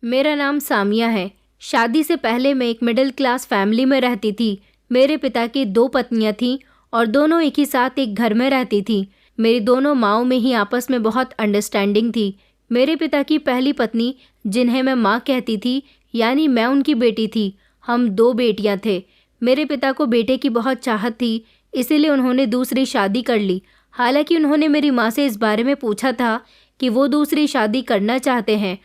मेरा नाम सामिया है। शादी से पहले मैं एक मिडिल क्लास फैमिली में रहती थी। मेरे पिता की 2 पत्नियां थीं और दोनों एक ही साथ एक घर में रहती थीं। मेरी दोनों माँओं में ही आपस में बहुत अंडरस्टैंडिंग थी। मेरे पिता की पहली पत्नी, जिन्हें मैं माँ कहती थी, यानी मैं उनकी बेटी थी। हम 2 बेटियां थे। मेरे पिता को बेटे की बहुत चाहत थी, इसीलिए उन्होंने दूसरी शादी कर ली। हालांकि उन्होंने मेरी माँ से इस बारे में पूछा था कि वो दूसरी शादी करना चाहते हैं।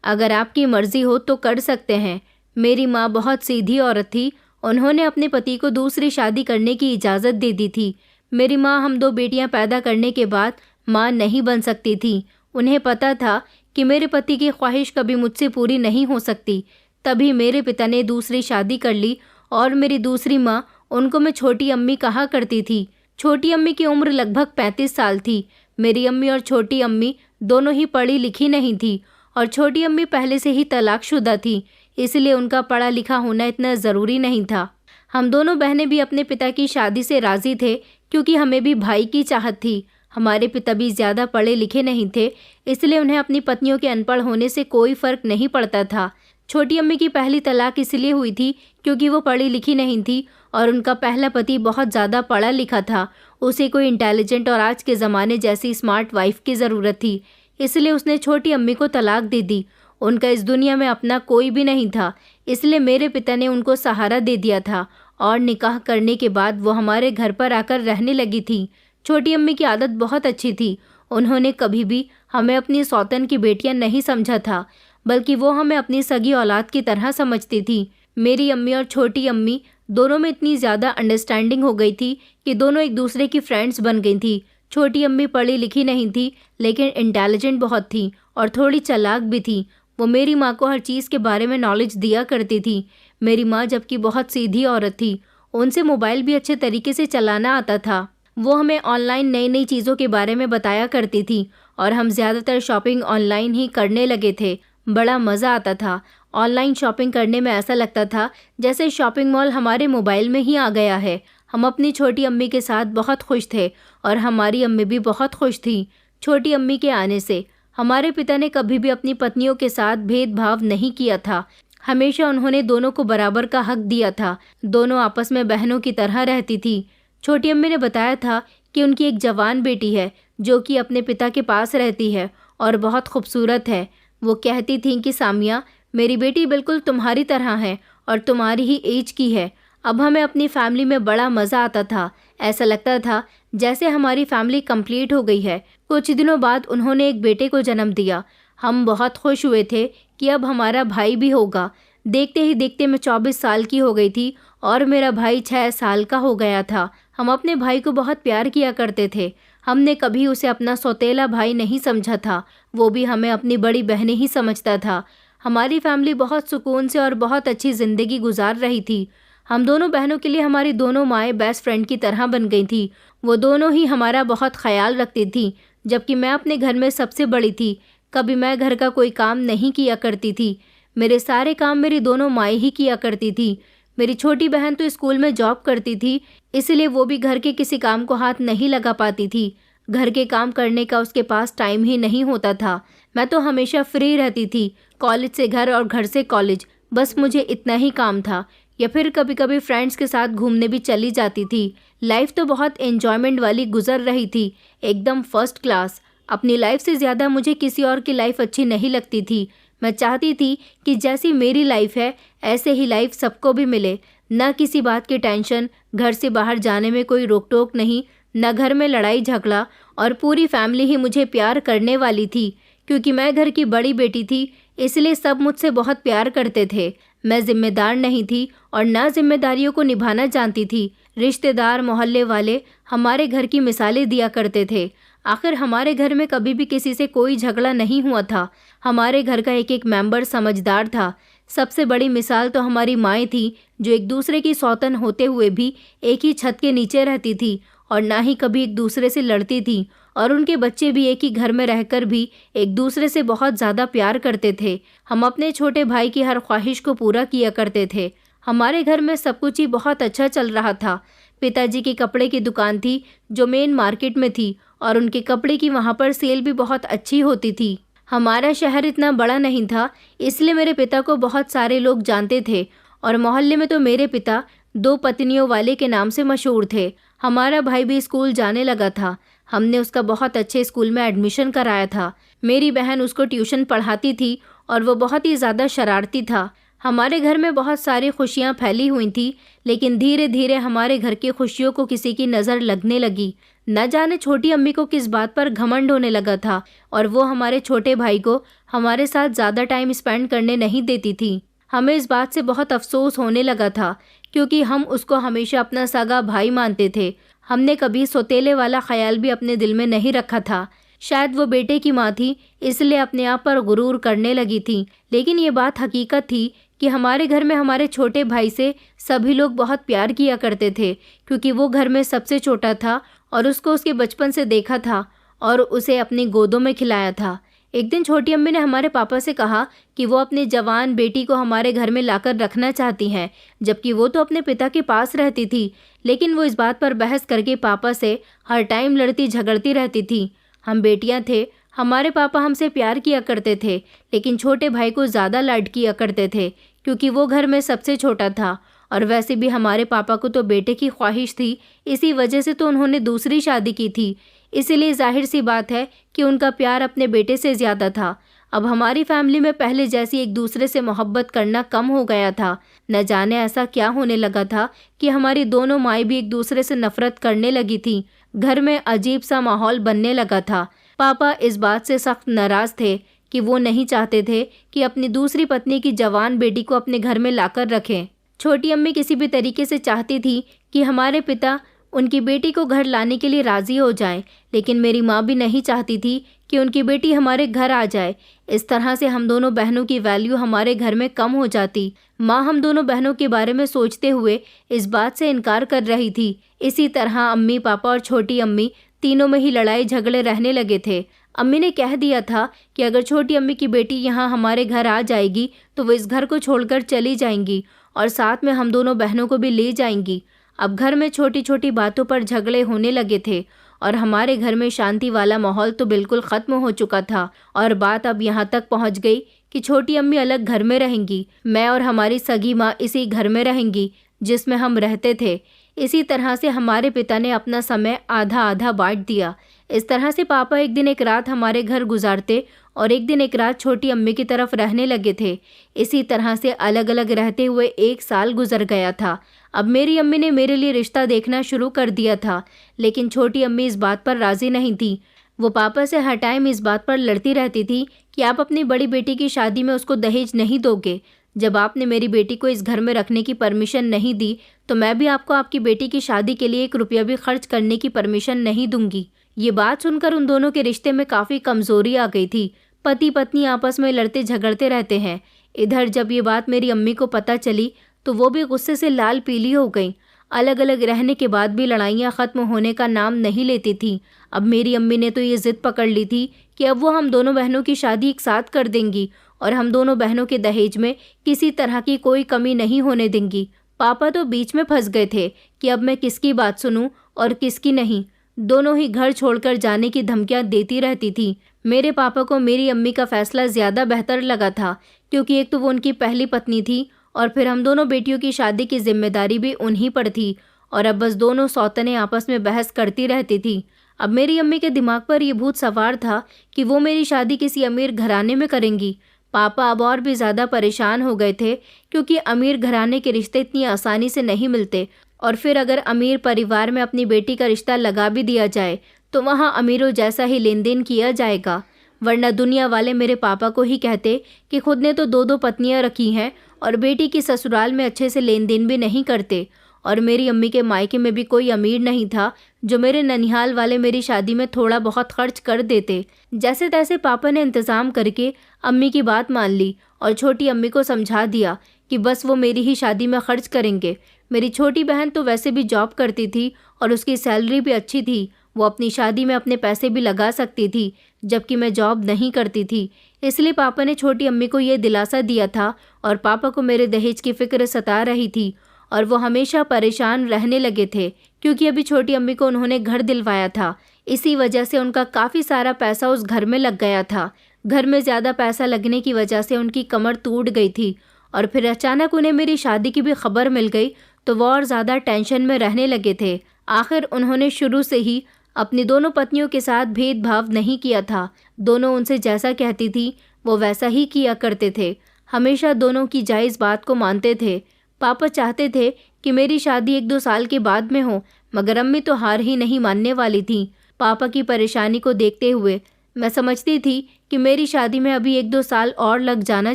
अगर आपकी मर्जी हो तो कर सकते हैं। मेरी माँ बहुत सीधी औरत थी। उन्होंने अपने पति को दूसरी शादी करने की इजाज़त दे दी थी। मेरी माँ हम 2 बेटियां पैदा करने के बाद माँ नहीं बन सकती थी। उन्हें पता था कि मेरे पति की ख्वाहिश कभी मुझसे पूरी नहीं हो सकती। तभी मेरे पिता ने दूसरी शादी कर ली और मेरी दूसरी माँ, उनको मैं छोटी अम्मी कहा करती थी। छोटी अम्मी की उम्र लगभग 35 साल थी। मेरी अम्मी और छोटी अम्मी दोनों ही पढ़ी लिखी नहीं थी और छोटी अम्मी पहले से ही तलाकशुदा थी, इसलिए उनका पढ़ा लिखा होना इतना ज़रूरी नहीं था। हम दोनों बहनें भी अपने पिता की शादी से राज़ी थे, क्योंकि हमें भी भाई की चाहत थी। हमारे पिता भी ज़्यादा पढ़े लिखे नहीं थे, इसलिए उन्हें अपनी पत्नियों के अनपढ़ होने से कोई फ़र्क नहीं पड़ता था। छोटी अम्मी की पहली तलाक इसलिए हुई थी क्योंकि वो पढ़ी लिखी नहीं थी और उनका पहला पति बहुत ज़्यादा पढ़ा लिखा था। उसे कोई इंटेलिजेंट और आज के ज़माने जैसी स्मार्ट वाइफ की ज़रूरत थी, इसलिए उसने छोटी अम्मी को तलाक दे दी। उनका इस दुनिया में अपना कोई भी नहीं था, इसलिए मेरे पिता ने उनको सहारा दे दिया था और निकाह करने के बाद वो हमारे घर पर आकर रहने लगी थी। छोटी अम्मी की आदत बहुत अच्छी थी। उन्होंने कभी भी हमें अपनी सौतन की बेटियां नहीं समझा था, बल्कि वो हमें अपनी सगी औलाद की तरह समझती थी। मेरी अम्मी और छोटी अम्मी दोनों में इतनी ज़्यादा अंडरस्टैंडिंग हो गई थी कि दोनों एक दूसरे की फ्रेंड्स बन गई थी। छोटी अम्मी पढ़ी लिखी नहीं थी, लेकिन इंटेलिजेंट बहुत थी और थोड़ी चालाक भी थी। वो मेरी माँ को हर चीज़ के बारे में नॉलेज दिया करती थी। मेरी माँ जबकि बहुत सीधी औरत थी, उनसे मोबाइल भी अच्छे तरीके से चलाना आता था। वो हमें ऑनलाइन नई नई चीज़ों के बारे में बताया करती थी और हम ज़्यादातर शॉपिंग ऑनलाइन ही करने लगे थे। बड़ा मज़ा आता था। ऑनलाइन शॉपिंग करने में ऐसा लगता था जैसे शॉपिंग मॉल हमारे मोबाइल में ही आ गया है। हम अपनी छोटी अम्मी के साथ बहुत खुश थे और हमारी अम्मी भी बहुत खुश थी। छोटी अम्मी के आने से हमारे पिता ने कभी भी अपनी पत्नियों के साथ भेदभाव नहीं किया था। हमेशा उन्होंने दोनों को बराबर का हक दिया था। दोनों आपस में बहनों की तरह रहती थी। छोटी अम्मी ने बताया था कि उनकी एक जवान बेटी है जो कि अपने पिता के पास रहती है और बहुत खूबसूरत है। वो कहती थीं कि सामिया, मेरी बेटी बिल्कुल तुम्हारी तरह है और तुम्हारी ही एज की है। अब हमें अपनी फैमिली में बड़ा मज़ा आता था। ऐसा लगता था जैसे हमारी फैमिली कंप्लीट हो गई है। कुछ दिनों बाद उन्होंने एक बेटे को जन्म दिया। हम बहुत खुश हुए थे कि अब हमारा भाई भी होगा। देखते ही देखते मैं 24 साल की हो गई थी और मेरा भाई 6 साल का हो गया था। हम अपने भाई को बहुत प्यार किया करते थे। हमने कभी उसे अपना सौतेला भाई नहीं समझा था, वो भी हमें अपनी बड़ी बहनें ही समझता था। हमारी फैमिली बहुत सुकून से और बहुत अच्छी ज़िंदगी गुजार रही थी। हम दोनों बहनों के लिए हमारी दोनों माएँ बेस्ट फ्रेंड की तरह बन गई थी। वो दोनों ही हमारा बहुत ख्याल रखती थी, जबकि मैं अपने घर में सबसे बड़ी थी। कभी मैं घर का कोई काम नहीं किया करती थी। मेरे सारे काम मेरी दोनों माएँ ही किया करती थी। मेरी छोटी बहन तो स्कूल में जॉब करती थी, इसलिए वो भी घर के किसी काम को हाथ नहीं लगा पाती थी। घर के काम करने का उसके पास टाइम ही नहीं होता था। मैं तो हमेशा फ्री रहती थी, कॉलेज से घर और घर से कॉलेज, बस मुझे इतना ही काम था। या फिर कभी कभी फ्रेंड्स के साथ घूमने भी चली जाती थी। लाइफ तो बहुत एंजॉयमेंट वाली गुजर रही थी, एकदम फर्स्ट क्लास। अपनी लाइफ से ज़्यादा मुझे किसी और की लाइफ अच्छी नहीं लगती थी। मैं चाहती थी कि जैसी मेरी लाइफ है ऐसे ही लाइफ सबको भी मिले। न किसी बात की टेंशन, घर से बाहर जाने में कोई रोक टोक नहीं, न घर में लड़ाई झगड़ा, और पूरी फैमिली ही मुझे प्यार करने वाली थी। क्योंकि मैं घर की बड़ी बेटी थी, इसलिए सब मुझसे बहुत प्यार करते थे। मैं जिम्मेदार नहीं थी और ना जिम्मेदारियों को निभाना जानती थी। रिश्तेदार, मोहल्ले वाले हमारे घर की मिसालें दिया करते थे। आखिर हमारे घर में कभी भी किसी से कोई झगड़ा नहीं हुआ था। हमारे घर का एक एक मेंबर समझदार था। सबसे बड़ी मिसाल तो हमारी माएँ थी, जो एक दूसरे की सौतन होते हुए भी एक ही छत के नीचे रहती थी और ना ही कभी एक दूसरे से लड़ती थी। और उनके बच्चे भी एक ही घर में रहकर भी एक दूसरे से बहुत ज़्यादा प्यार करते थे। हम अपने छोटे भाई की हर ख्वाहिश को पूरा किया करते थे। हमारे घर में सब कुछ ही बहुत अच्छा चल रहा था। पिताजी की कपड़े की दुकान थी जो मेन मार्केट में थी और उनके कपड़े की वहाँ पर सेल भी बहुत अच्छी होती थी। हमारा शहर इतना बड़ा नहीं था, इसलिए मेरे पिता को बहुत सारे लोग जानते थे और मोहल्ले में तो मेरे पिता 2 पत्नियों वाले के नाम से मशहूर थे। हमारा भाई भी स्कूल जाने लगा था। हमने उसका बहुत अच्छे स्कूल में एडमिशन कराया था। मेरी बहन उसको ट्यूशन पढ़ाती थी और वो बहुत ही ज़्यादा शरारती था। हमारे घर में बहुत सारी खुशियाँ फैली हुई थी, लेकिन धीरे धीरे हमारे घर की खुशियों को किसी की नज़र लगने लगी। न जाने छोटी अम्मी को किस बात पर घमंड होने लगा था और वो हमारे छोटे भाई को हमारे साथ ज़्यादा टाइम स्पेंड करने नहीं देती थी। हमें इस बात से बहुत अफसोस होने लगा था, क्योंकि हम उसको हमेशा अपना सगा भाई मानते थे। हमने कभी सौतेले वाला ख्याल भी अपने दिल में नहीं रखा था। शायद वो बेटे की माँ थी, इसलिए अपने आप पर गुरूर करने लगी थी। लेकिन ये बात हकीकत थी कि हमारे घर में हमारे छोटे भाई से सभी लोग बहुत प्यार किया करते थे, क्योंकि वो घर में सबसे छोटा था और उसको उसके बचपन से देखा था और उसे अपनी गोदों में खिलाया था। एक दिन छोटी अम्मी ने हमारे पापा से कहा कि वो अपनी जवान बेटी को हमारे घर में लाकर रखना चाहती हैं, जबकि वो तो अपने पिता के पास रहती थी। लेकिन वो इस बात पर बहस करके पापा से हर टाइम लड़ती झगड़ती रहती थी। हम बेटियां थे, हमारे पापा हमसे प्यार किया करते थे, लेकिन छोटे भाई को ज़्यादा लाड किया करते थे, क्योंकि वो घर में सबसे छोटा था। और वैसे भी हमारे पापा को तो बेटे की ख्वाहिश थी, इसी वजह से तो उन्होंने दूसरी शादी की थी। इसीलिए जाहिर सी बात है कि उनका प्यार अपने बेटे से ज़्यादा था। अब हमारी फैमिली में पहले जैसी एक दूसरे से मोहब्बत करना कम हो गया था। न जाने ऐसा क्या होने लगा था कि हमारी दोनों माएँ भी एक दूसरे से नफरत करने लगी थी। घर में अजीब सा माहौल बनने लगा था। पापा इस बात से सख्त नाराज़ थे कि वो नहीं चाहते थे कि अपनी दूसरी पत्नी की जवान बेटी को अपने घर में लाकर रखें। छोटी अम्मी किसी भी तरीके से चाहती थी कि हमारे पिता उनकी बेटी को घर लाने के लिए राज़ी हो जाएं, लेकिन मेरी माँ भी नहीं चाहती थी कि उनकी बेटी हमारे घर आ जाए। इस तरह से हम दोनों बहनों की वैल्यू हमारे घर में कम हो जाती। माँ हम दोनों बहनों के बारे में सोचते हुए इस बात से इनकार कर रही थी। इसी तरह अम्मी, पापा और छोटी अम्मी तीनों में ही लड़ाई झगड़े रहने लगे थे। अम्मी ने कह दिया था कि अगर छोटी अम्मी की बेटी यहाँ हमारे घर आ जाएगी तो वो इस घर को छोड़कर चली जाएंगी और साथ में हम दोनों बहनों को भी ले जाएंगी। अब घर में छोटी छोटी बातों पर झगड़े होने लगे थे और हमारे घर में शांति वाला माहौल तो बिल्कुल ख़त्म हो चुका था। और बात अब यहाँ तक पहुँच गई कि छोटी अम्मी अलग घर में रहेंगी, मैं और हमारी सगी माँ इसी घर में रहेंगी जिसमें हम रहते थे। इसी तरह से हमारे पिता ने अपना समय आधा आधा बांट दिया। इस तरह से पापा एक दिन एक रात हमारे घर गुजारते और एक दिन एक रात छोटी अम्मी की तरफ रहने लगे थे। इसी तरह से अलग अलग रहते हुए 1 साल गुजर गया था। अब मेरी अम्मी ने मेरे लिए रिश्ता देखना शुरू कर दिया था, लेकिन छोटी अम्मी इस बात पर राज़ी नहीं थी। वो पापा से हर टाइम इस बात पर लड़ती रहती थी कि आप अपनी बड़ी बेटी की शादी में उसको दहेज नहीं दोगे। जब आपने मेरी बेटी को इस घर में रखने की परमिशन नहीं दी, तो मैं भी आपको आपकी बेटी की शादी के लिए 1 रुपया भी खर्च करने की परमिशन नहीं दूंगी। ये बात सुनकर उन दोनों के रिश्ते में काफ़ी कमज़ोरी आ गई थी। पति पत्नी आपस में लड़ते झगड़ते रहते हैं। इधर जब ये बात मेरी अम्मी को पता चली तो वो भी गुस्से से लाल पीली हो गई। अलग अलग रहने के बाद भी लड़ाइयाँ ख़त्म होने का नाम नहीं लेती थी। अब मेरी अम्मी ने तो ये ज़िद पकड़ ली थी कि अब वो हम दोनों बहनों की शादी एक साथ कर देंगी और हम दोनों बहनों के दहेज में किसी तरह की कोई कमी नहीं होने देंगी। पापा तो बीच में फंस गए थे कि अब मैं किसकी बात सुनूं और किसकी नहीं। दोनों ही घर छोड़कर जाने की धमकियां देती रहती थी। मेरे पापा को मेरी अम्मी का फैसला ज़्यादा बेहतर लगा था, क्योंकि एक तो वो उनकी पहली पत्नी थी और फिर हम दोनों बेटियों की शादी की जिम्मेदारी भी उन्हीं पर थी। और अब बस दोनों सौतने आपस में बहस करती रहती थी। अब मेरी अम्मी के दिमाग पर यह भूत सवार था कि वो मेरी शादी किसी अमीर घराने में करेंगी। पापा अब और भी ज़्यादा परेशान हो गए थे, क्योंकि अमीर घराने के रिश्ते इतनी आसानी से नहीं मिलते। और फिर अगर अमीर परिवार में अपनी बेटी का रिश्ता लगा भी दिया जाए तो वहाँ अमीरों जैसा ही लेन देन किया जाएगा। वरना दुनिया वाले मेरे पापा को ही कहते कि खुद ने तो 2-2 पत्नियाँ रखी हैं और बेटी की ससुराल में अच्छे से लेन देन भी नहीं करते। और मेरी अम्मी के मायके में भी कोई अमीर नहीं था जो मेरे ननिहाल वाले मेरी शादी में थोड़ा बहुत खर्च कर देते। जैसे तैसे पापा ने इंतज़ाम करके अम्मी की बात मान ली और छोटी अम्मी को समझा दिया कि बस वो मेरी ही शादी में खर्च करेंगे। मेरी छोटी बहन तो वैसे भी जॉब करती थी और उसकी सैलरी भी अच्छी थी, वो अपनी शादी में अपने पैसे भी लगा सकती थी, जबकि मैं जॉब नहीं करती थी। इसलिए पापा ने छोटी अम्मी को ये दिलासा दिया था और पापा को मेरे दहेज की फ़िक्र सता रही थी और वो हमेशा परेशान रहने लगे थे, क्योंकि अभी छोटी अम्मी को उन्होंने घर दिलवाया था। इसी वजह से उनका काफ़ी सारा पैसा उस घर में लग गया था। घर में ज़्यादा पैसा लगने की वजह से उनकी कमर टूट गई थी और फिर अचानक उन्हें मेरी शादी की भी खबर मिल गई तो वो और ज़्यादा टेंशन में रहने लगे थे। आखिर उन्होंने शुरू से ही अपनी दोनों पत्नियों के साथ भेदभाव नहीं किया था। दोनों उनसे जैसा कहती थी वो वैसा ही किया करते थे। हमेशा दोनों की जायज़ बात को मानते थे। पापा चाहते थे कि मेरी शादी 1-2 साल के बाद में हो, मगर अम्मी तो हार ही नहीं मानने वाली थी। पापा की परेशानी को देखते हुए मैं समझती थी कि मेरी शादी में अभी 1-2 साल और लग जाना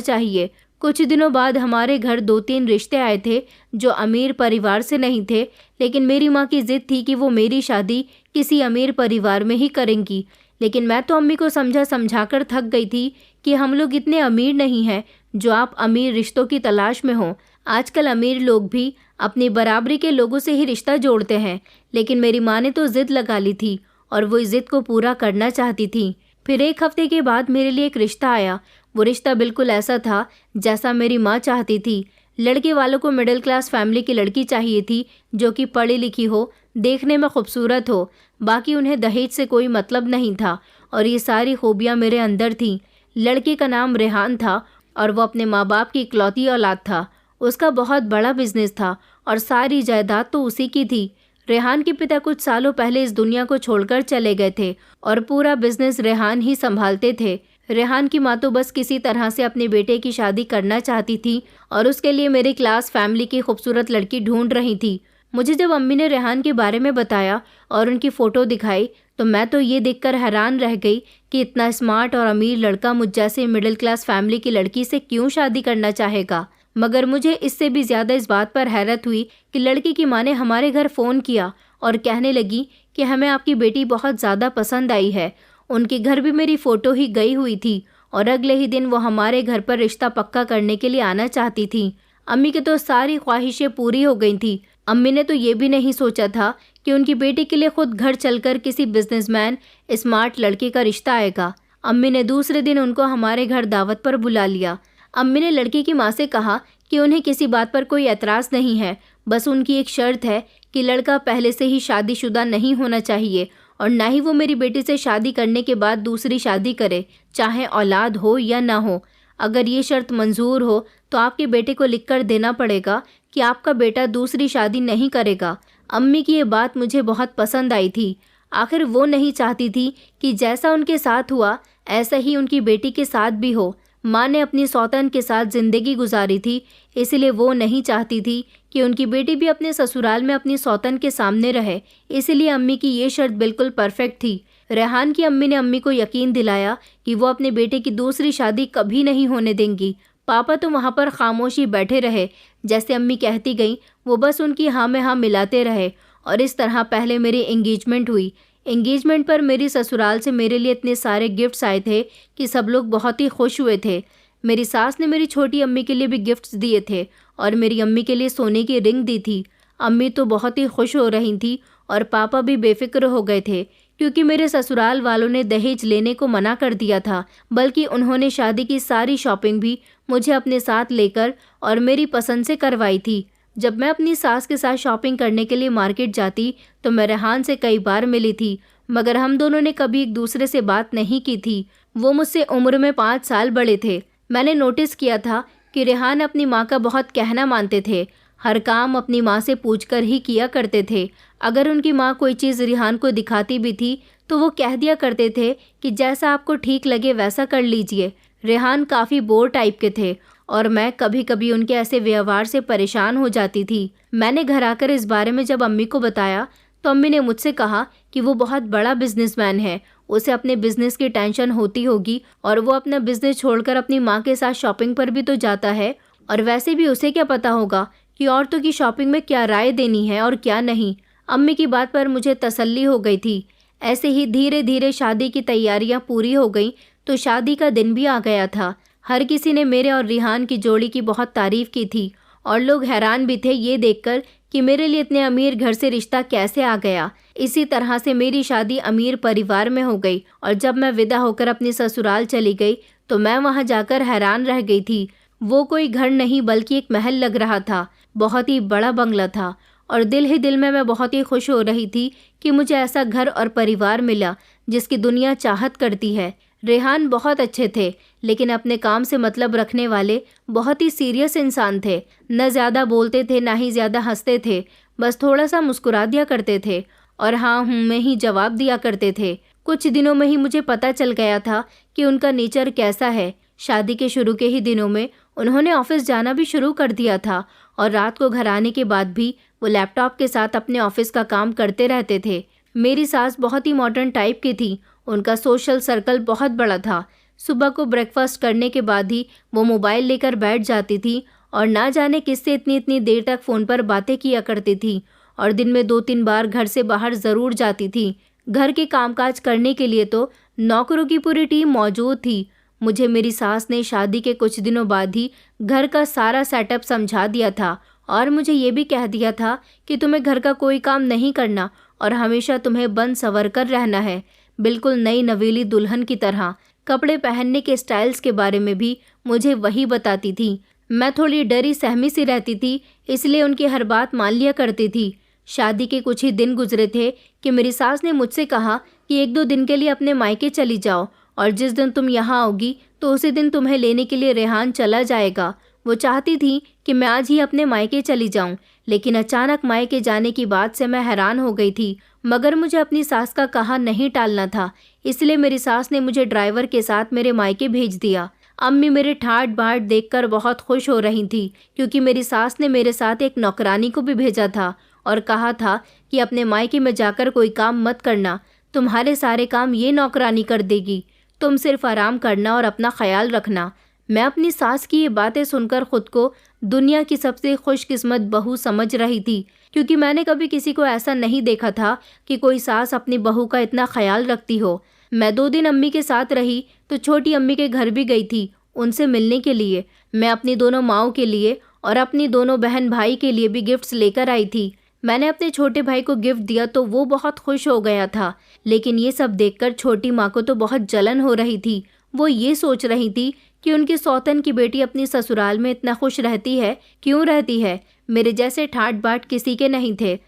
चाहिए। कुछ दिनों बाद हमारे घर 2-3 रिश्ते आए थे जो अमीर परिवार से नहीं थे, लेकिन मेरी माँ की ज़िद थी कि वो मेरी शादी किसी अमीर परिवार में ही करेंगी। लेकिन मैं तो अम्मी को समझा कर थक गई थी कि हम लोग इतने अमीर नहीं हैं जो आप अमीर रिश्तों की तलाश में हो। आजकल अमीर लोग भी अपनी बराबरी के लोगों से ही रिश्ता जोड़ते हैं, लेकिन मेरी माँ ने तो ज़िद लगा ली थी और वो इस ज़िद को पूरा करना चाहती थी। फिर 1 हफ्ते के बाद मेरे लिए एक रिश्ता आया। वो रिश्ता बिल्कुल ऐसा था जैसा मेरी माँ चाहती थी। लड़के वालों को मिडिल क्लास फैमिली की लड़की चाहिए थी जो कि पढ़ी लिखी हो, देखने में खूबसूरत हो। बाकी उन्हें दहेज से कोई मतलब नहीं था और ये सारी खूबियाँ मेरे अंदर थीं। लड़के का नाम रेहान था और वो अपने माँ बाप की इकलौती औलाद था। उसका बहुत बड़ा बिजनेस था और सारी जायदाद तो उसी की थी। रेहान के पिता कुछ सालों पहले इस दुनिया को छोड़कर चले गए थे और पूरा बिजनेस रेहान ही संभालते थे। रेहान की माँ तो बस किसी तरह से अपने बेटे की शादी करना चाहती थी और उसके लिए मेरी क्लास फैमिली की खूबसूरत लड़की ढूंढ रही थी। मुझे जब अम्मी ने रेहान के बारे में बताया और उनकी फ़ोटो दिखाई तो मैं तो ये देखकर हैरान रह गई कि इतना स्मार्ट और अमीर लड़का मुझ जैसे मिडिल क्लास फैमिली की लड़की से क्यों शादी करना चाहेगा। मगर मुझे इससे भी ज़्यादा इस बात पर हैरत हुई कि लड़की की माँ ने हमारे घर फ़ोन किया और कहने लगी कि हमें आपकी बेटी बहुत ज़्यादा पसंद आई है। उनके घर भी मेरी फ़ोटो ही गई हुई थी और अगले ही दिन वो हमारे घर पर रिश्ता पक्का करने के लिए आना चाहती थी। अम्मी की तो सारी ख्वाहिशें पूरी हो गई थी। अम्मी ने तो ये भी नहीं सोचा था कि उनकी बेटी के लिए खुद घर चलकर किसी बिजनेसमैन स्मार्ट लड़के का रिश्ता आएगा। अम्मी ने दूसरे दिन उनको हमारे घर दावत पर बुला लिया। अम्मी ने लड़की की माँ से कहा कि उन्हें किसी बात पर कोई एतराज़ नहीं है, बस उनकी एक शर्त है कि लड़का पहले से ही शादीशुदा नहीं होना चाहिए और ना ही वो मेरी बेटी से शादी करने के बाद दूसरी शादी करे, चाहे औलाद हो या ना हो। अगर ये शर्त मंजूर हो तो आपके बेटे को लिखकर देना पड़ेगा कि आपका बेटा दूसरी शादी नहीं करेगा। अम्मी की ये बात मुझे बहुत पसंद आई थी। आखिर वो नहीं चाहती थी कि जैसा उनके साथ हुआ ऐसा ही उनकी बेटी के साथ भी हो। माँ ने अपनी सौतन के साथ ज़िंदगी गुजारी थी, इसलिए वो नहीं चाहती थी कि उनकी बेटी भी अपने ससुराल में अपनी सौतन के सामने रहे। इसलिए अम्मी की ये शर्त बिल्कुल परफेक्ट थी। रेहान की अम्मी ने अम्मी को यकीन दिलाया कि वो अपने बेटे की दूसरी शादी कभी नहीं होने देंगी। पापा तो वहाँ पर खामोशी बैठे रहे। जैसे अम्मी कहती गई वो बस उनकी हाँ में हाँ मिलाते रहे और इस तरह पहले मेरी एंगेजमेंट हुई। एंगेजमेंट पर मेरी ससुराल से मेरे लिए इतने सारे गिफ्ट्स आए थे कि सब लोग बहुत ही खुश हुए थे। मेरी सास ने मेरी छोटी अम्मी के लिए भी गिफ्ट्स दिए थे और मेरी अम्मी के लिए सोने की रिंग दी थी। अम्मी तो बहुत ही खुश हो रही थी और पापा भी बेफिक्र हो गए थे क्योंकि मेरे ससुराल वालों ने दहेज लेने को मना कर दिया था, बल्कि उन्होंने शादी की सारी शॉपिंग भी मुझे अपने साथ लेकर और मेरी पसंद से करवाई थी। जब मैं अपनी सास के साथ शॉपिंग करने के लिए मार्केट जाती तो मैं रेहान से कई बार मिली थी, मगर हम दोनों ने कभी एक दूसरे से बात नहीं की थी। वो मुझसे उम्र में 5 साल बड़े थे। मैंने नोटिस किया था कि रेहान अपनी माँ का बहुत कहना मानते थे। हर काम अपनी माँ से पूछकर ही किया करते थे। अगर उनकी माँ कोई चीज़ रेहान को दिखाती भी थी तो वो कह दिया करते थे कि जैसा आपको ठीक लगे वैसा कर लीजिए। रेहान काफ़ी बोर टाइप के थे और मैं कभी कभी उनके ऐसे व्यवहार से परेशान हो जाती थी। मैंने घर आकर इस बारे में जब अम्मी को बताया तो अम्मी ने मुझसे कहा कि वो बहुत बड़ा बिजनेसमैन है, उसे अपने बिजनेस की टेंशन होती होगी और वो अपना बिजनेस छोड़कर अपनी माँ के साथ शॉपिंग पर भी तो जाता है, और वैसे भी उसे क्या पता होगा कि औरतों की शॉपिंग में क्या राय देनी है और क्या नहीं। अम्मी की बात पर मुझे तसल्ली हो गई थी। ऐसे ही धीरे धीरे शादी की तैयारियां पूरी हो गई तो शादी का दिन भी आ गया था। हर किसी ने मेरे और रेहान की जोड़ी की बहुत तारीफ की थी और लोग हैरान भी थे ये देखकर कि मेरे लिए इतने अमीर घर से रिश्ता कैसे आ गया। इसी तरह से मेरी शादी अमीर परिवार में हो गई और जब मैं विदा होकर अपने ससुराल चली गई तो मैं वहां जाकर हैरान रह गई थी। वो कोई घर नहीं बल्कि एक महल लग रहा था। बहुत ही बड़ा बंगला था और दिल ही दिल में मैं बहुत ही खुश हो रही थी कि मुझे ऐसा घर और परिवार मिला जिसकी दुनिया चाहत करती है। रेहान बहुत अच्छे थे, लेकिन अपने काम से मतलब रखने वाले बहुत ही सीरियस इंसान थे। न ज़्यादा बोलते थे, ना ही ज़्यादा हंसते थे, बस थोड़ा सा मुस्कुरा दिया करते थे और हाँ हूँ में ही जवाब दिया करते थे। कुछ दिनों में ही मुझे पता चल गया था कि उनका नेचर कैसा है। शादी के शुरू के ही दिनों में उन्होंने ऑफिस जाना भी शुरू कर दिया था और रात को घर आने के बाद भी वो लैपटॉप के साथ अपने ऑफिस का काम करते रहते थे। मेरी सास बहुत ही मॉडर्न टाइप की थी। उनका सोशल सर्कल बहुत बड़ा था। सुबह को ब्रेकफास्ट करने के बाद ही वो मोबाइल लेकर बैठ जाती थी और ना जाने किससे इतनी इतनी देर तक फ़ोन पर बातें किया करती थी और दिन में 2-3 बार घर से बाहर ज़रूर जाती थी। घर के कामकाज करने के लिए तो नौकरों की पूरी टीम मौजूद थी। मुझे मेरी सास ने शादी के कुछ दिनों बाद ही घर का सारा सेटअप समझा दिया था और मुझे ये भी कह दिया था कि तुम्हें घर का कोई काम नहीं करना और हमेशा तुम्हें बन संवर कर रहना है, बिल्कुल नई नवेली दुल्हन की तरह। कपड़े पहनने के स्टाइल्स के बारे में भी मुझे वही बताती थी। मैं थोड़ी डरी सहमी सी रहती थी, इसलिए उनकी हर बात मान लिया करती थी। शादी के कुछ ही दिन गुजरे थे कि मेरी सास ने मुझसे कहा कि 1-2 दिन के लिए अपने मायके चली जाओ और जिस दिन तुम यहाँ आओगी तो उसी दिन तुम्हें लेने के लिए रेहान चला जाएगा। वो चाहती थी कि मैं आज ही अपने मायके चली जाऊं, लेकिन अचानक मायके जाने की बात से मैं हैरान हो गई थी। मगर मुझे अपनी सास का कहा नहीं टालना था, इसलिए मेरी सास ने मुझे ड्राइवर के साथ मेरे मायके भेज दिया। अम्मी मेरे ठाट बाट देखकर बहुत खुश हो रही थी, क्योंकि मेरी सास ने मेरे साथ एक नौकरानी को भी भेजा था और कहा था कि अपने मायके में जाकर कोई काम मत करना, तुम्हारे सारे काम ये नौकरानी कर देगी, तुम सिर्फ आराम करना और अपना ख्याल रखना। मैं अपनी सास की ये बातें सुनकर खुद को दुनिया की सबसे खुशकिस्मत बहू समझ रही थी, क्योंकि मैंने कभी किसी को ऐसा नहीं देखा था कि कोई सास अपनी बहू का इतना ख्याल रखती हो। मैं 2 दिन अम्मी के साथ रही तो छोटी अम्मी के घर भी गई थी उनसे मिलने के लिए। मैं अपनी दोनों माओं के लिए और अपनी दोनों बहन भाई के लिए भी गिफ्ट्स लेकर आई थी। मैंने अपने छोटे भाई को गिफ्ट दिया तो वो बहुत खुश हो गया था, लेकिन ये सब देखकर छोटी माँ को तो बहुत जलन हो रही थी। वो ये सोच रही थी कि उनकी सौतन की बेटी अपनी ससुराल में इतना खुश रहती है, क्यों रहती है? मेरे जैसे ठाट बाट किसी के नहीं थे।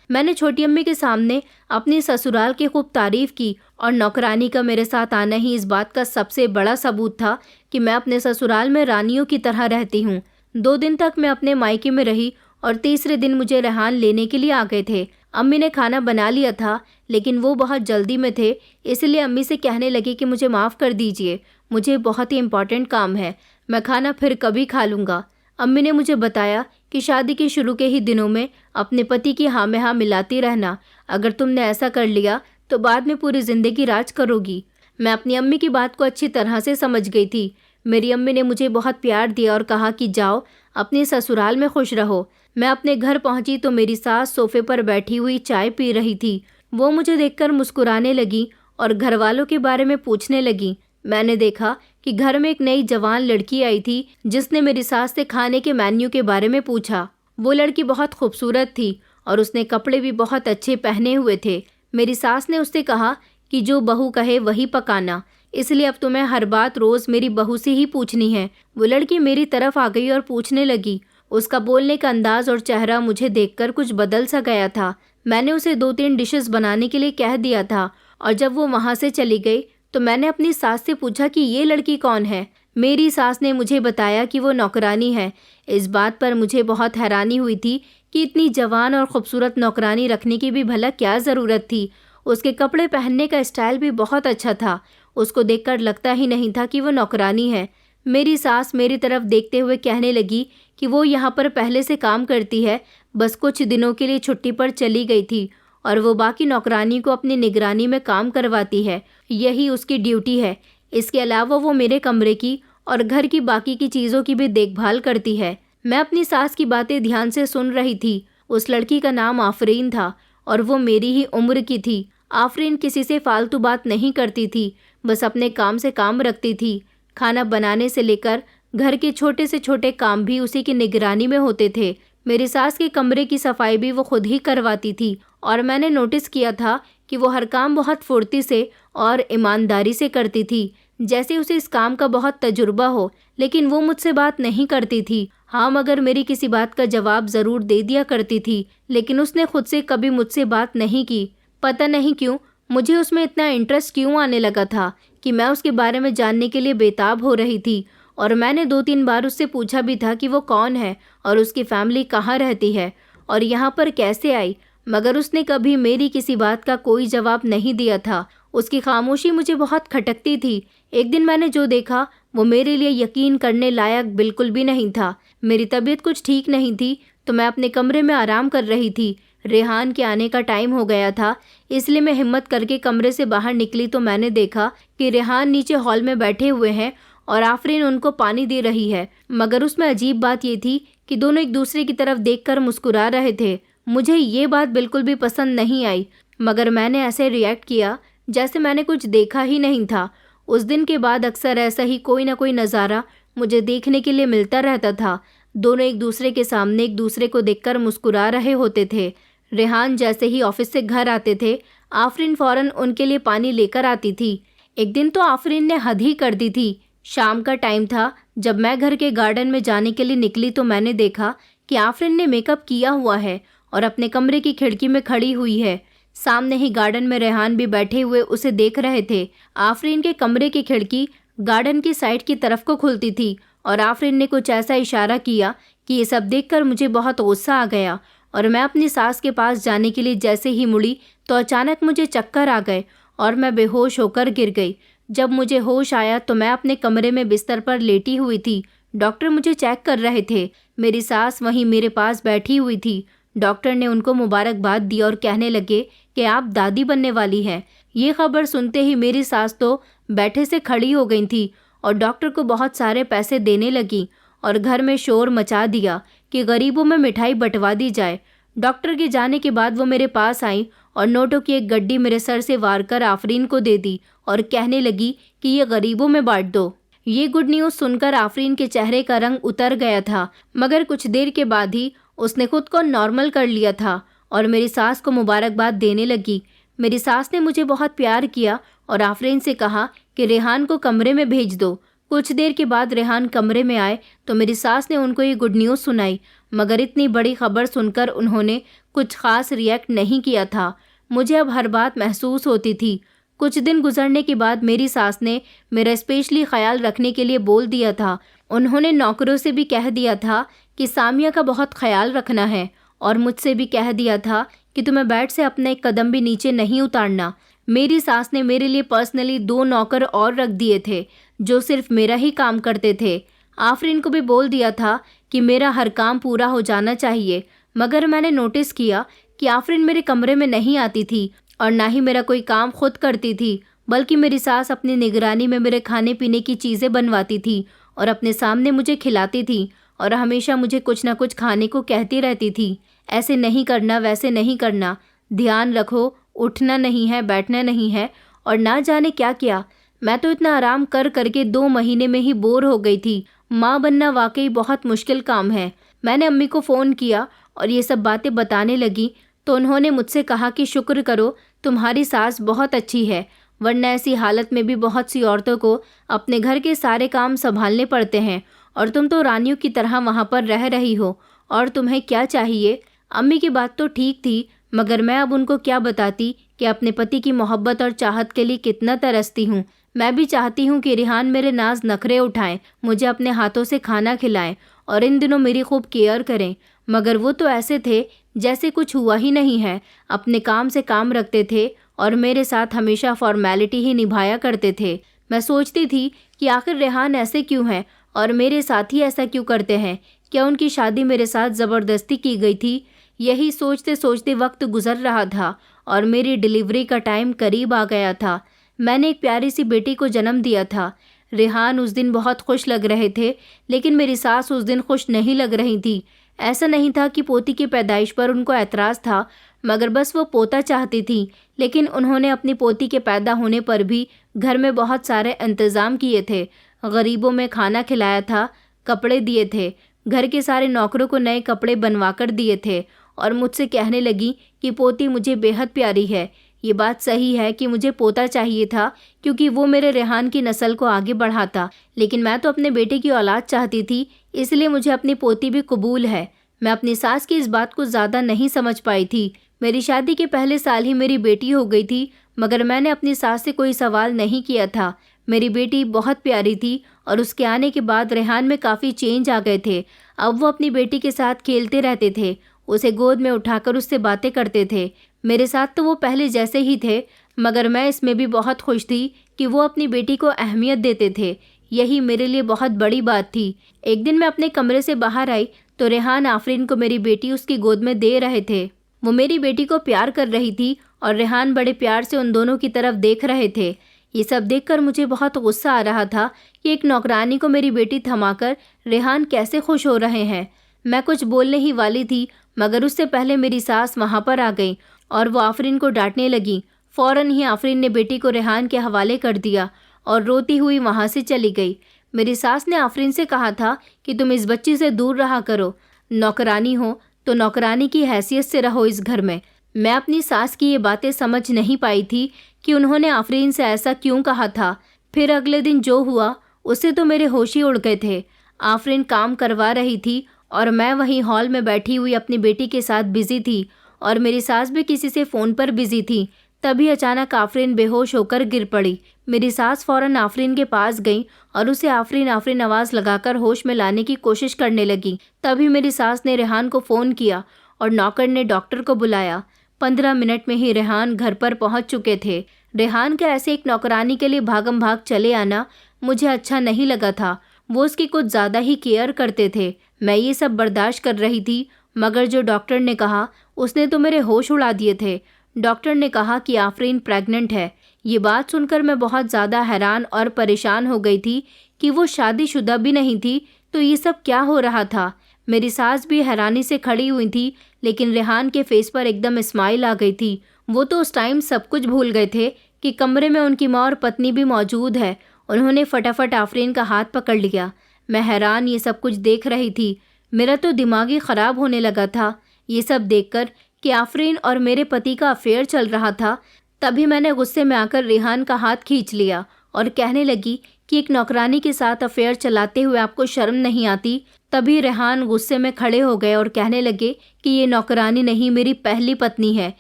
मैंने छोटी अम्मी के सामने अपनी ससुराल की खूब तारीफ की और नौकरानी का मेरे साथ आना ही इस बात का सबसे बड़ा सबूत था कि मैं अपने ससुराल में रानियों की तरह रहती हूँ। 2 दिन तक मैं अपने मायके में रही और तीसरे दिन मुझे रेहान लेने के लिए आ गए थे। अम्मी ने खाना बना लिया था, लेकिन वो बहुत जल्दी में थे, इसलिए अम्मी से कहने लगी कि मुझे माफ़ कर दीजिए, मुझे बहुत ही इम्पॉर्टेंट काम है, मैं खाना फिर कभी खा लूँगा। अम्मी ने मुझे बताया कि शादी के शुरू के ही दिनों में अपने पति की हाँ में हाँ मिलाती रहना, अगर तुमने ऐसा कर लिया तो बाद में पूरी ज़िंदगी राज करोगी। मैं अपनी अम्मी की बात को अच्छी तरह से समझ गई थी। मेरी अम्मी ने मुझे बहुत प्यार दिया और कहा कि जाओ अपने ससुराल में खुश रहो। मैं अपने घर पहुंची तो मेरी सास सोफे पर बैठी हुई चाय पी रही थी। वो मुझे देखकर मुस्कुराने लगी और घर वालों के बारे में पूछने लगी। मैंने देखा कि घर में एक नई जवान लड़की आई थी, जिसने मेरी सास से खाने के मेन्यू के बारे में पूछा। वो लड़की बहुत खूबसूरत थी और उसने कपड़े भी बहुत अच्छे पहने हुए थे। मेरी सास ने उससे कहा कि जो बहू कहे वही पकाना, इसलिए अब तुम्हें हर बात रोज़ मेरी बहू से ही पूछनी है। वो लड़की मेरी तरफ आ गई और पूछने लगी। उसका बोलने का अंदाज और चेहरा मुझे देखकर कुछ बदल सा गया था। मैंने उसे 2-3 डिशेस बनाने के लिए कह दिया था और जब वो वहाँ से चली गई तो मैंने अपनी सास से पूछा कि ये लड़की कौन है। मेरी सास ने मुझे बताया कि वो नौकरानी है। इस बात पर मुझे बहुत हैरानी हुई थी कि इतनी जवान और ख़ूबसूरत नौकरानी रखने की भी भला क्या ज़रूरत थी। उसके कपड़े पहनने का स्टाइल भी बहुत अच्छा था। उसको देखकर लगता ही नहीं था कि वो नौकरानी है। मेरी सास मेरी तरफ देखते हुए कहने लगी कि वो यहाँ पर पहले से काम करती है, बस कुछ दिनों के लिए छुट्टी पर चली गई थी और वो बाकी नौकरानी को अपनी निगरानी में काम करवाती है। यही उसकी ड्यूटी है। इसके अलावा वो मेरे कमरे की और घर की बाकी की चीज़ों की भी देखभाल करती है। मैं अपनी सास की बातें ध्यान से सुन रही थी। उस लड़की का नाम आफरीन था और वो मेरी ही उम्र की थी। आफरीन किसी से फालतू बात नहीं करती थी, बस अपने काम से काम रखती थी। खाना बनाने से लेकर घर के छोटे से छोटे काम भी उसी की निगरानी में होते थे। मेरी सास के कमरे की सफाई भी वो खुद ही करवाती थी और मैंने नोटिस किया था कि वो हर काम बहुत फुर्ती से और ईमानदारी से करती थी, जैसे उसे इस काम का बहुत तजुर्बा हो। लेकिन वो मुझसे बात नहीं करती थी। हाँ, मगर मेरी किसी बात का जवाब ज़रूर दे दिया करती थी, लेकिन उसने खुद से कभी मुझसे बात नहीं की। पता नहीं क्यों मुझे उसमें इतना इंटरेस्ट क्यों आने लगा था कि मैं उसके बारे में जानने के लिए बेताब हो रही थी और मैंने 2-3 बार उससे पूछा भी था कि वो कौन है और उसकी फैमिली कहाँ रहती है और यहाँ पर कैसे आई, मगर उसने कभी मेरी किसी बात का कोई जवाब नहीं दिया था। उसकी खामोशी मुझे बहुत खटकती थी। एक दिन मैंने जो देखा वो मेरे लिए यकीन करने लायक बिल्कुल भी नहीं था। मेरी तबीयत कुछ ठीक नहीं थी तो मैं अपने कमरे में आराम कर रही थी। रेहान के आने का टाइम हो गया था, इसलिए मैं हिम्मत करके कमरे से बाहर निकली तो मैंने देखा कि रेहान नीचे हॉल में बैठे हुए हैं और आफरीन उनको पानी दे रही है। मगर उसमें अजीब बात ये थी कि दोनों एक दूसरे की तरफ देखकर मुस्कुरा रहे थे। मुझे ये बात बिल्कुल भी पसंद नहीं आई, मगर मैंने ऐसे रिएक्ट किया जैसे मैंने कुछ देखा ही नहीं था। उस दिन के बाद अक्सर ऐसा ही कोई ना कोई नज़ारा मुझे देखने के लिए मिलता रहता था। दोनों एक दूसरे के सामने एक दूसरे को देखकर मुस्कुरा रहे होते थे। रेहान जैसे ही ऑफिस से घर आते थे, आफरीन फ़ौरन उनके लिए पानी लेकर आती थी। एक दिन तो आफरीन ने हद ही कर दी थी। शाम का टाइम था। जब मैं घर के गार्डन में जाने के लिए निकली तो मैंने देखा कि आफरीन ने मेकअप किया हुआ है और अपने कमरे की खिड़की में खड़ी हुई है। सामने ही गार्डन में रेहान भी बैठे हुए उसे देख रहे थे। आफरीन के कमरे की खिड़की गार्डन की साइड की तरफ को खुलती थी और आफरीन ने कुछ ऐसा इशारा किया कि ये सब देखकर मुझे बहुत गुस्सा आ गया और मैं अपनी सास के पास जाने के लिए जैसे ही मुड़ी तो अचानक मुझे चक्कर आ गए और मैं बेहोश होकर गिर गई। जब मुझे होश आया तो मैं अपने कमरे में बिस्तर पर लेटी हुई थी। डॉक्टर मुझे चेक कर रहे थे। मेरी सास वहीं मेरे पास बैठी हुई थी। डॉक्टर ने उनको मुबारकबाद दी और कहने लगे कि आप दादी बनने वाली हैं। ये खबर सुनते ही मेरी सास तो बैठे से खड़ी हो गई थी और डॉक्टर को बहुत सारे पैसे देने लगी और घर में शोर मचा दिया कि गरीबों में मिठाई बंटवा दी जाए। डॉक्टर के जाने के बाद वो मेरे पास आई और नोटों की एक गड्डी मेरे सर से वार कर आफरीन को दे दी और कहने लगी कि ये गरीबों में बांट दो। ये गुड न्यूज़ सुनकर आफरीन के चेहरे का रंग उतर गया था, मगर कुछ देर के बाद ही उसने खुद को नॉर्मल कर लिया था और मेरी सास को मुबारकबाद देने लगी। मेरी सास ने मुझे बहुत प्यार किया और आफरीन से कहा कि रेहान को कमरे में भेज दो। कुछ देर के बाद रेहान कमरे में आए तो मेरी सास ने उनको ये गुड न्यूज़ सुनाई, मगर इतनी बड़ी खबर सुनकर उन्होंने कुछ खास रिएक्ट नहीं किया था। मुझे अब हर बात महसूस होती थी। कुछ दिन गुजरने के बाद मेरी सास ने मेरा स्पेशली ख्याल रखने के लिए बोल दिया था। उन्होंने नौकरों से भी कह दिया था कि सामिया का बहुत ख्याल रखना है और मुझसे भी कह दिया था कि तुम्हें बेड से अपना एक कदम भी नीचे नहीं उतारना। मेरी सास ने मेरे लिए पर्सनली 2 नौकर और रख दिए थे जो सिर्फ मेरा ही काम करते थे। आफरीन को भी बोल दिया था कि मेरा हर काम पूरा हो जाना चाहिए, मगर मैंने नोटिस किया कि आफरीन मेरे कमरे में नहीं आती थी और ना ही मेरा कोई काम खुद करती थी, बल्कि मेरी सास अपनी निगरानी में मेरे खाने पीने की चीज़ें बनवाती थी और अपने सामने मुझे खिलाती थी और हमेशा मुझे कुछ ना कुछ खाने को कहती रहती थी। ऐसे नहीं करना, वैसे नहीं करना, ध्यान रखो, उठना नहीं है, बैठना नहीं है और ना जाने क्या क्या। मैं तो इतना आराम कर करके 2 महीने में ही बोर हो गई थी। माँ बनना वाकई बहुत मुश्किल काम है। मैंने अम्मी को फ़ोन किया और ये सब बातें बताने लगी तो उन्होंने मुझसे कहा कि शुक्र करो तुम्हारी सास बहुत अच्छी है, वरना ऐसी हालत में भी बहुत सी औरतों को अपने घर के सारे काम संभालने पड़ते हैं और तुम तो रानियों की तरह वहाँ पर रह रही हो और तुम्हें क्या चाहिए। अम्मी की बात तो ठीक थी, मगर मैं अब उनको क्या बताती कि अपने पति की मोहब्बत और चाहत के लिए कितना तरसती हूँ। मैं भी चाहती हूँ कि रिहान मेरे नाज नखरे उठाएं, मुझे अपने हाथों से खाना खिलाएं और इन दिनों मेरी खूब केयर करें, मगर वो तो ऐसे थे जैसे कुछ हुआ ही नहीं है। अपने काम से काम रखते थे और मेरे साथ हमेशा फॉर्मेलिटी ही निभाया करते थे। मैं सोचती थी कि आखिर रेहान ऐसे क्यों हैं और मेरे साथ ही ऐसा क्यों करते हैं। क्या उनकी शादी मेरे साथ ज़बरदस्ती की गई थी? यही सोचते सोचते वक्त गुजर रहा था और मेरी डिलीवरी का टाइम करीब आ गया था। मैंने एक प्यारी सी बेटी को जन्म दिया था। रेहान उस दिन बहुत खुश लग रहे थे, लेकिन मेरी सास उस दिन खुश नहीं लग रही थी। ऐसा नहीं था कि पोती की पैदाइश पर उनको एतराज़ था, मगर बस वो पोता चाहती थी। लेकिन उन्होंने अपनी पोती के पैदा होने पर भी घर में बहुत सारे इंतज़ाम किए थे। गरीबों में खाना खिलाया था, कपड़े दिए थे, घर के सारे नौकरों को नए कपड़े बनवा कर दिए थे और मुझसे कहने लगी कि पोती मुझे बेहद प्यारी है। ये बात सही है कि मुझे पोता चाहिए था क्योंकि वो मेरे रेहान की नस्ल को आगे बढ़ाता, लेकिन मैं तो अपने बेटे की औलाद चाहती थी, इसलिए मुझे अपनी पोती भी कबूल है। मैं अपनी सास की इस बात को ज़्यादा नहीं समझ पाई थी। मेरी शादी के पहले साल ही मेरी बेटी हो गई थी, मगर मैंने अपनी सास से कोई सवाल नहीं किया था। मेरी बेटी बहुत प्यारी थी और उसके आने के बाद रेहान में काफ़ी चेंज आ गए थे। अब वो अपनी बेटी के साथ खेलते रहते थे, उसे गोद में उठाकर उससे बातें करते थे। मेरे साथ तो वो पहले जैसे ही थे, मगर मैं इसमें भी बहुत खुश थी कि वो अपनी बेटी को अहमियत देते थे। यही मेरे लिए बहुत बड़ी बात थी। एक दिन मैं अपने कमरे से बाहर आई तो रेहान आफरीन को मेरी बेटी उसकी गोद में दे रहे थे। वो मेरी बेटी को प्यार कर रही थी और रेहान बड़े प्यार से उन दोनों की तरफ देख रहे थे। ये सब देखकर मुझे बहुत गुस्सा आ रहा था कि एक नौकरानी को मेरी बेटी थमाकर रेहान कैसे खुश हो रहे हैं। मैं कुछ बोलने ही वाली थी, मगर उससे पहले मेरी सास वहाँ पर आ गई और वो आफरीन को डांटने लगी। फ़ौरन ही आफरीन ने बेटी को रेहान के हवाले कर दिया और रोती हुई वहाँ से चली गई। मेरी सास ने आफरीन से कहा था कि तुम इस बच्ची से दूर रहा करो, नौकरानी हो तो नौकरानी की हैसियत से रहो इस घर में। मैं अपनी सास की ये बातें समझ नहीं पाई थी कि उन्होंने आफरीन से ऐसा क्यों कहा था। फिर अगले दिन जो हुआ उससे तो मेरे होश ही उड़ गए थे। आफरीन काम करवा रही थी और मैं वहीं हॉल में बैठी हुई अपनी बेटी के साथ बिजी थी और मेरी सास भी किसी से फ़ोन पर बिजी थी। तभी अचानक आफरीन बेहोश होकर गिर पड़ी। मेरी सास फ़ौरन आफरीन के पास गई और उसे आफरीन आफरीन आवाज़ लगाकर होश में लाने की कोशिश करने लगी। तभी मेरी सास ने रेहान को फ़ोन किया और नौकर ने डॉक्टर को बुलाया। 15 मिनट में ही रेहान घर पर पहुंच चुके थे। रेहान का ऐसे एक नौकरानी के लिए भागम भाग चले आना मुझे अच्छा नहीं लगा था। वो उसकी कुछ ज़्यादा ही केयर करते थे। मैं ये सब बर्दाश्त कर रही थी, मगर जो डॉक्टर ने कहा उसने तो मेरे होश उड़ा दिए थे। डॉक्टर ने कहा कि आफरीन प्रेग्नेंट है। ये बात सुनकर मैं बहुत ज़्यादा हैरान और परेशान हो गई थी कि वो शादीशुदा भी नहीं थी, तो ये सब क्या हो रहा था। मेरी सास भी हैरानी से खड़ी हुई थी, लेकिन रेहान के फेस पर एकदम स्माइल आ गई थी। वो तो उस टाइम सब कुछ भूल गए थे कि कमरे में उनकी माँ और पत्नी भी मौजूद है। उन्होंने फटाफट आफरीन का हाथ पकड़ लिया। मैं हैरान ये सब कुछ देख रही थी। मेरा तो दिमाग ही ख़राब होने लगा था ये सब देखकर कि आफरीन और मेरे पति का अफेयर चल रहा था। तभी मैंने गुस्से में आकर रेहान का हाथ खींच लिया और कहने लगी कि एक नौकरानी के साथ अफेयर चलाते हुए आपको शर्म नहीं आती। तभी रेहान गुस्से में खड़े हो गए और कहने लगे कि ये नौकरानी नहीं, मेरी पहली पत्नी है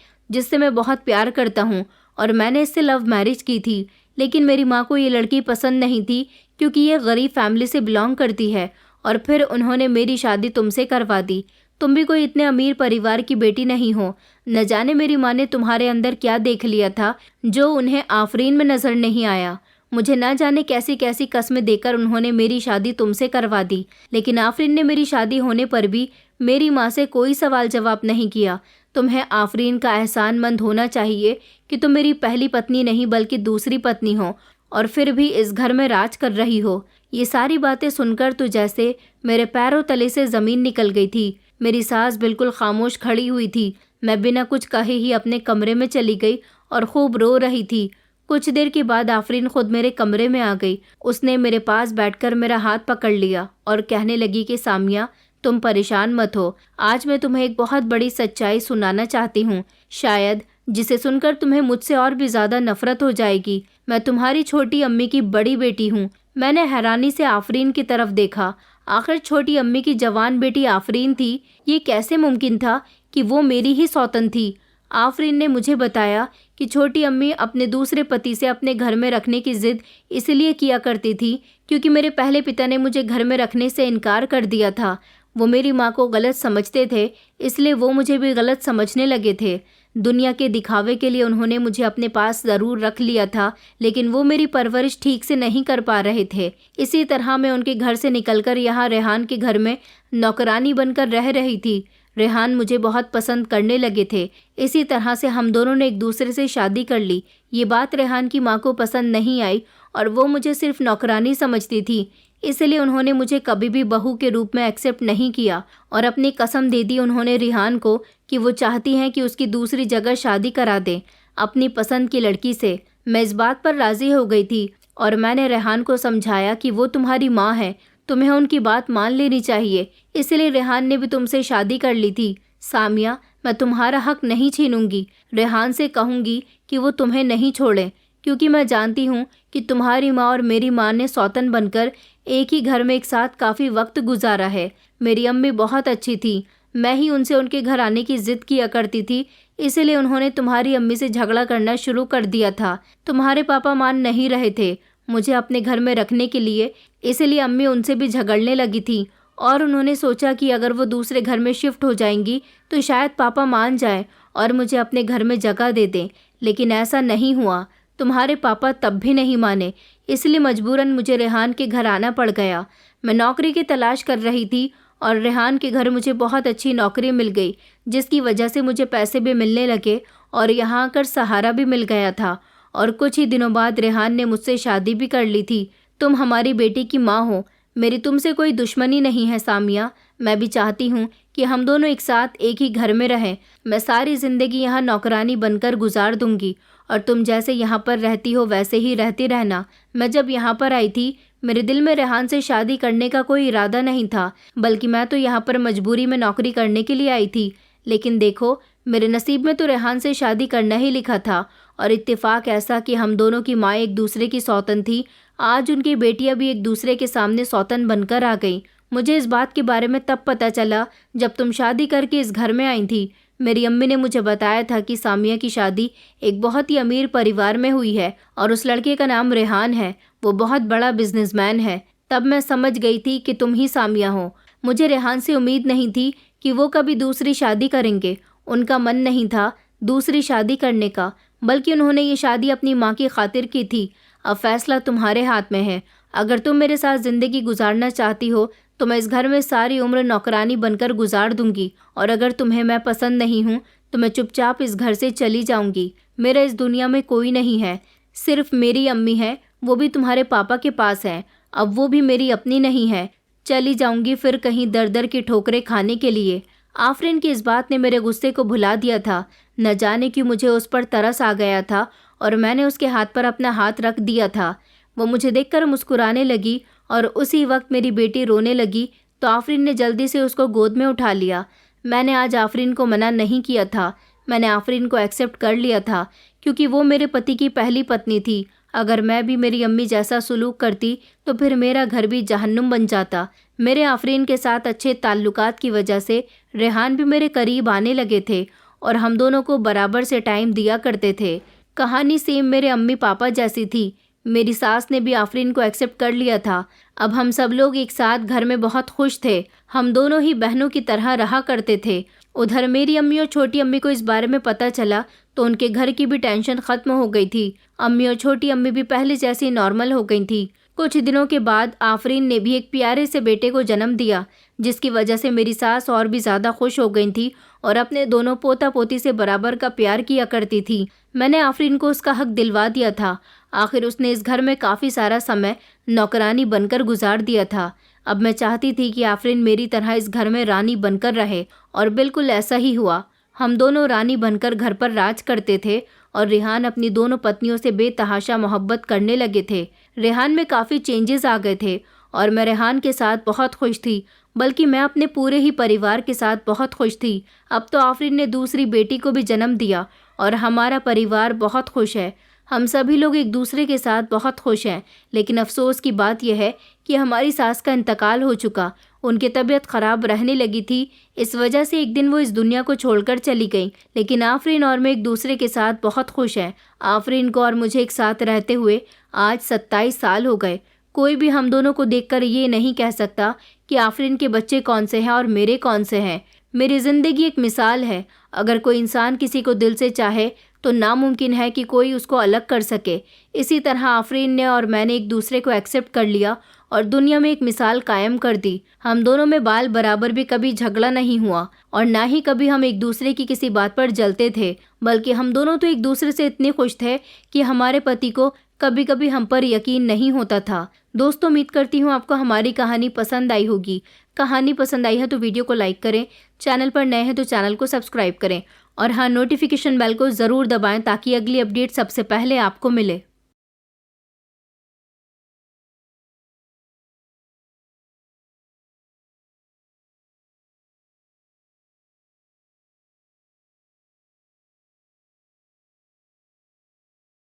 जिससे मैं बहुत प्यार करता हूँ और मैंने इससे लव मैरिज की थी। लेकिन मेरी माँ को ये लड़की पसंद नहीं थी क्योंकि ये गरीब फैमिली से बिलोंग करती है और फिर उन्होंने मेरी शादी तुमसे करवा दी। तुम भी कोई इतने अमीर परिवार की बेटी नहीं हो। न जाने मेरी माँ ने तुम्हारे अंदर क्या देख लिया था जो उन्हें आफरीन में नज़र नहीं आया। मुझे न जाने कैसी कैसी कस्में देकर उन्होंने मेरी शादी तुमसे करवा दी, लेकिन आफरीन ने मेरी शादी होने पर भी मेरी माँ से कोई सवाल जवाब नहीं किया। तुम्हें आफरीन का एहसानमंद होना चाहिए कि तुम मेरी पहली पत्नी नहीं बल्कि दूसरी पत्नी हो और फिर भी इस घर में राज कर रही हो। ये सारी बातें सुनकर तो जैसे मेरे पैरों तले से ज़मीन निकल गई थी। मेरी सास बिल्कुल खामोश खड़ी हुई थी। मैं बिना कुछ कहे ही अपने कमरे में चली गई और खूब रो रही थी। कुछ देर के बाद आफरीन खुद मेरे कमरे में आ गई। उसने मेरे पास बैठकर मेरा हाथ पकड़ लिया और कहने लगी कि सामिया, तुम परेशान मत हो। आज मैं तुम्हें एक बहुत बड़ी सच्चाई सुनाना चाहती हूँ, शायद जिसे सुनकर तुम्हें मुझसे और भी ज़्यादा नफरत हो जाएगी। मैं तुम्हारी छोटी अम्मी की बड़ी बेटी हूँ। मैंने हैरानी से आफरीन की तरफ देखा। आखिर छोटी अम्मी की जवान बेटी आफरीन थी। ये कैसे मुमकिन था कि वो मेरी ही सौतन थी। आफरीन ने मुझे बताया कि छोटी अम्मी अपने दूसरे पति से अपने घर में रखने की ज़िद इसलिए किया करती थी क्योंकि मेरे पहले पिता ने मुझे घर में रखने से इनकार कर दिया था। वो मेरी माँ को गलत समझते थे, इसलिए वो मुझे भी गलत समझने लगे थे। दुनिया के दिखावे के लिए उन्होंने मुझे अपने पास ज़रूर रख लिया था, लेकिन वो मेरी परवरिश ठीक से नहीं कर पा रहे थे। इसी तरह मैं उनके घर से निकलकर यहाँ रेहान के घर में नौकरानी बनकर रह रही थी। रेहान मुझे बहुत पसंद करने लगे थे। इसी तरह से हम दोनों ने एक दूसरे से शादी कर ली। ये बात रेहान की माँ को पसंद नहीं आई और वो मुझे सिर्फ नौकरानी समझती थी, इसलिए उन्होंने मुझे कभी भी बहू के रूप में एक्सेप्ट नहीं किया और अपनी कसम दे दी उन्होंने रेहान को कि वो चाहती हैं कि उसकी दूसरी जगह शादी करा दें अपनी पसंद की लड़की से। मैं इस बात पर राज़ी हो गई थी और मैंने रेहान को समझाया कि वो तुम्हारी माँ है, तुम्हें उनकी बात मान लेनी चाहिए। इसलिए रेहान ने भी तुमसे शादी कर ली थी। सामिया, मैं तुम्हारा हक नहीं छीनूंगी। रेहान से कहूँगी कि वो तुम्हें नहीं छोड़े, क्योंकि मैं जानती हूँ कि तुम्हारी माँ और मेरी माँ ने सौतन बनकर एक ही घर में एक साथ काफ़ी वक्त गुजारा है। मेरी अम्मी बहुत अच्छी थी। मैं ही उनसे उनके घर आने की ज़िद किया करती थी, इसलिए उन्होंने तुम्हारी अम्मी से झगड़ा करना शुरू कर दिया था। तुम्हारे पापा मान नहीं रहे थे, मुझे अपने घर में रखने के लिए, इसलिए अम्मी उनसे भी झगड़ने लगी थी और उन्होंने सोचा कि अगर वो दूसरे घर में शिफ्ट हो जाएंगी तो शायद पापा मान जाएं और मुझे अपने घर में जगह दे दें। लेकिन ऐसा नहीं हुआ। तुम्हारे पापा तब भी नहीं माने, इसलिए मजबूरन मुझे रेहान के घर आना पड़ गया। मैं नौकरी की तलाश कर रही थी और रेहान के घर मुझे बहुत अच्छी नौकरी मिल गई, जिसकी वजह से मुझे पैसे भी मिलने लगे और यहाँ आकर सहारा भी मिल गया था। और कुछ ही दिनों बाद रेहान ने मुझसे शादी भी कर ली थी। तुम हमारी बेटी की माँ हो। मेरी तुमसे कोई दुश्मनी नहीं है सामिया। मैं भी चाहती हूँ कि हम दोनों एक साथ एक ही घर में रहें। मैं सारी ज़िंदगी यहाँ नौकरानी बनकर गुजार दूंगी और तुम जैसे यहाँ पर रहती हो वैसे ही रहती रहना। मैं जब यहाँ पर आई थी, मेरे दिल में रेहान से शादी करने का कोई इरादा नहीं था, बल्कि मैं तो यहाँ पर मजबूरी में नौकरी करने के लिए आई थी। लेकिन देखो, मेरे नसीब में तो रेहान से शादी करना ही लिखा था और इत्तेफाक ऐसा कि हम दोनों की माँ एक दूसरे की सौतन थी। आज उनकी बेटियां भी एक दूसरे के सामने सौतन बनकर आ गईं। मुझे इस बात के बारे में तब पता चला जब तुम शादी करके इस घर में आई थी। मेरी अम्मी ने मुझे बताया था कि सामिया की शादी एक बहुत ही अमीर परिवार में हुई है और उस लड़के का नाम रेहान है। वो बहुत बड़ा बिजनेसमैन है। तब मैं समझ गई थी कि तुम ही सामिया हो। मुझे रेहान से उम्मीद नहीं थी कि वो कभी दूसरी शादी करेंगे। उनका मन नहीं था दूसरी शादी करने का, बल्कि उन्होंने ये शादी अपनी माँ की खातिर की थी। अब फैसला तुम्हारे हाथ में है। अगर तुम मेरे साथ ज़िंदगी गुजारना चाहती हो तो मैं इस घर में सारी उम्र नौकरानी बनकर गुजार दूंगी, और अगर तुम्हें मैं पसंद नहीं हूँ तो मैं चुपचाप इस घर से चली जाऊंगी। मेरा इस दुनिया में कोई नहीं है, सिर्फ मेरी अम्मी है, वो भी तुम्हारे पापा के पास है। अब वो भी मेरी अपनी नहीं है। चली जाऊंगी फिर कहीं दर दर की ठोकरें खाने के लिए। आफरीन की इस बात ने मेरे गुस्से को भुला दिया था। न जाने क्यों मुझे उस पर तरस आ गया था और मैंने उसके हाथ पर अपना हाथ रख दिया था। वो मुझे देखकर मुस्कुराने लगी और उसी वक्त मेरी बेटी रोने लगी तो आफरीन ने जल्दी से उसको गोद में उठा लिया। मैंने आज आफरीन को मना नहीं किया था। मैंने आफरीन को एक्सेप्ट कर लिया था क्योंकि वो मेरे पति की पहली पत्नी थी। अगर मैं भी मेरी अम्मी जैसा सुलूक करती तो फिर मेरा घर भी जहन्नुम बन जाता। मेरे आफरीन के साथ अच्छे ताल्लुकात की वजह से रेहान भी मेरे करीब आने लगे थे और हम दोनों को बराबर से टाइम दिया करते थे। कहानी सेम मेरे अम्मी पापा जैसी थी। मेरी सास ने भी आफरीन को एक्सेप्ट कर लिया था। अब हम सब लोग एक साथ घर में बहुत खुश थे। हम दोनों ही बहनों की तरह रहा करते थे। उधर मेरी अम्मी और छोटी अम्मी को इस बारे में पता चला तो उनके घर की भी टेंशन ख़त्म हो गई थी। अम्मी और छोटी अम्मी भी पहले जैसी नॉर्मल हो गई थी। कुछ दिनों के बाद आफरीन ने भी एक प्यारे से बेटे को जन्म दिया, जिसकी वजह से मेरी सास और भी ज़्यादा खुश हो गई थी और अपने दोनों पोता पोती से बराबर का प्यार किया करती थी। मैंने आफरीन को उसका हक दिलवा दिया था। आखिर उसने इस घर में काफ़ी सारा समय नौकरानी बनकर गुजार दिया था। अब मैं चाहती थी कि आफरीन मेरी तरह इस घर में रानी बनकर रहे और बिल्कुल ऐसा ही हुआ। हम दोनों रानी बनकर घर पर राज करते थे और रेहान अपनी दोनों पत्नियों से बेतहाशा मोहब्बत करने लगे थे। रेहान में काफ़ी चेंजेस आ गए थे और मैं रेहान के साथ बहुत खुश थी, बल्कि मैं अपने पूरे ही परिवार के साथ बहुत खुश थी। अब तो आफरीन ने दूसरी बेटी को भी जन्म दिया और हमारा परिवार बहुत खुश है। हम सभी लोग एक दूसरे के साथ बहुत खुश हैं। लेकिन अफसोस की बात यह है कि हमारी सास का इंतकाल हो चुका। उनकी तबीयत ख़राब रहने लगी थी, इस वजह से एक दिन वो इस दुनिया को छोड़कर चली गई। लेकिन आफरीन और मैं एक दूसरे के साथ बहुत खुश हैं। आफरीन को और मुझे एक साथ रहते हुए आज 27 साल हो गए। कोई भी हम दोनों को देखकर ये नहीं कह सकता कि आफरीन के बच्चे कौन से हैं और मेरे कौन से हैं। मेरी ज़िंदगी एक मिसाल है। अगर कोई इंसान किसी को दिल से चाहे तो नामुमकिन है कि कोई उसको अलग कर सके। इसी तरह आफरीन ने और मैंने एक दूसरे को एक्सेप्ट कर लिया और दुनिया में एक मिसाल कायम कर दी। हम दोनों में बाल बराबर भी कभी झगड़ा नहीं हुआ और ना ही कभी हम एक दूसरे की किसी बात पर जलते थे, बल्कि हम दोनों तो एक दूसरे से इतने खुश थे कि हमारे पति को कभी कभी हम पर यकीन नहीं होता था। दोस्तों, उम्मीद करती हूँ आपको हमारी कहानी पसंद आई होगी। कहानी पसंद आई है तो वीडियो को लाइक करें, चैनल पर नए हैं तो चैनल को सब्सक्राइब करें और हाँ, नोटिफिकेशन बेल को ज़रूर दबाएं ताकि अगली अपडेट सबसे पहले आपको मिले।